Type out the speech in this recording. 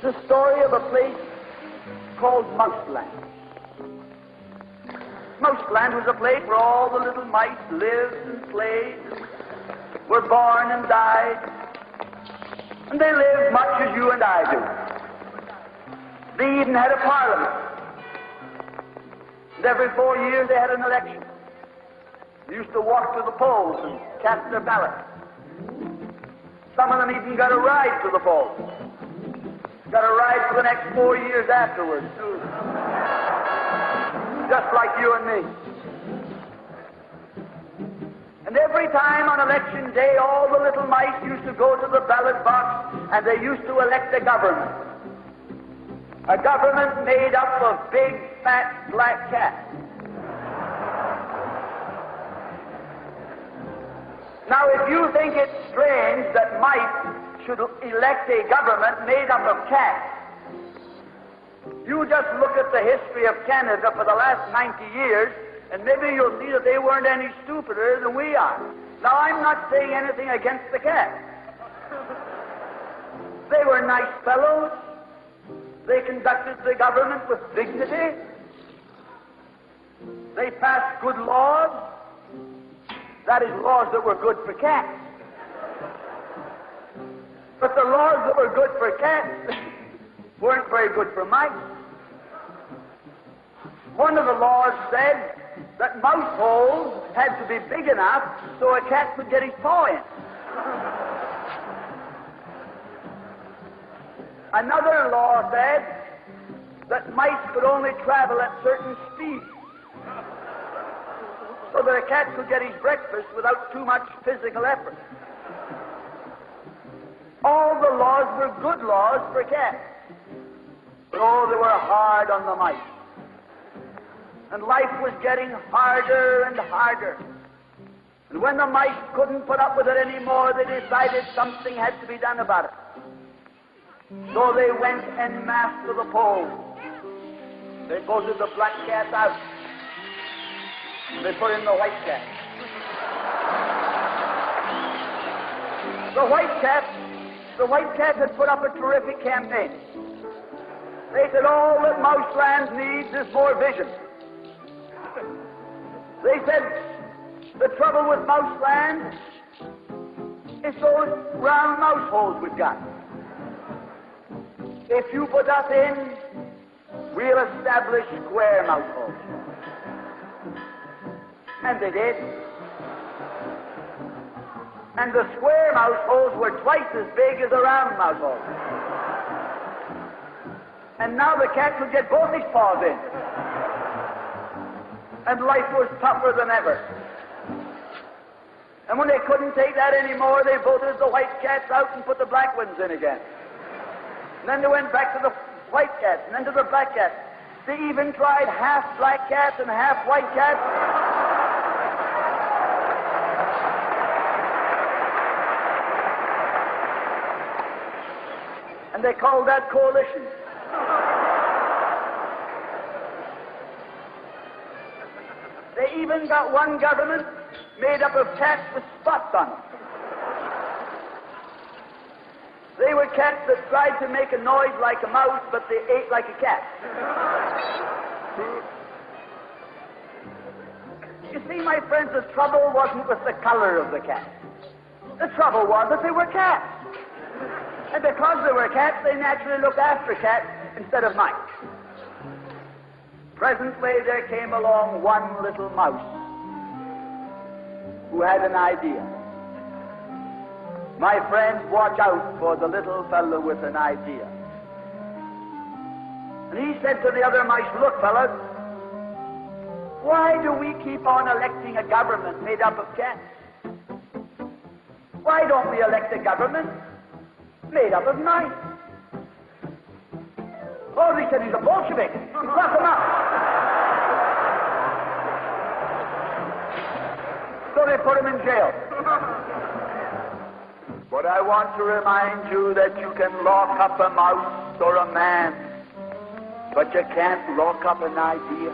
It's a story of a place called Mouseland. Mouseland was a place where all the little mice lived and played, and were born and died, and they lived much as you and I do. They even had a parliament, and every 4 years they had an election. They used to walk to the polls and cast their ballot. Some of them even got a ride to the polls. Got a ride for the next 4 years afterwards, too. Just like you and me. And every time on election day, all the little mice used to go to the ballot box and they used to elect a government. A government made up of big, fat, black cats. Now, if you think it's strange that mice should elect a government made up of cats, you just look at the history of Canada for the last 90 years, and maybe you'll see that they weren't any stupider than we are. Now, I'm not saying anything against the cats. They were nice fellows. They conducted the government with dignity. They passed good laws. That is, laws that were good for cats. But the laws that were good for cats weren't very good for mice. One of the laws said that mouse holes had to be big enough so a cat could get his paw in. Another law said that mice could only travel at certain speeds, so that a cat could get his breakfast without too much physical effort. All the laws were good laws for cats, but oh, they were hard on the mice. And life was getting harder and harder. And when the mice couldn't put up with it anymore, they decided something had to be done about it. So they went en masse to the polls. They voted the black cat out. They put in the white cat. The white cat had put up a terrific campaign. They said all that Mouseland needs is more vision. They said the trouble with Mouseland is those round mouse holes we've got. If you put us in, we'll establish square mouse holes. And they did. And the square mouse holes were twice as big as the round mouse holes. And now the cat could get both his paws in. And life was tougher than ever. And when they couldn't take that anymore, they voted the white cats out and put the black ones in again. And then they went back to the white cats, and then to the black cats. They even tried half black cats and half white cats. And they called that coalition. They even got one government made up of cats with spots on them. They were cats that tried to make a noise like a mouse, but they ate like a cat. You see, my friends, the trouble wasn't with the color of the cat. The trouble was that they were cats. And because they were cats, they naturally looked after cats instead of mice. Presently, there came along one little mouse who had an idea. My friends, watch out for the little fellow with an idea. And he said to the other mice, look, fellas, why do we keep on electing a government made up of cats? Why don't we elect a government made up of mice? Oh, they said he's a Bolshevik. Lock him up. So they put him in jail. But I want to remind you that you can lock up a mouse or a man, but you can't lock up an idea.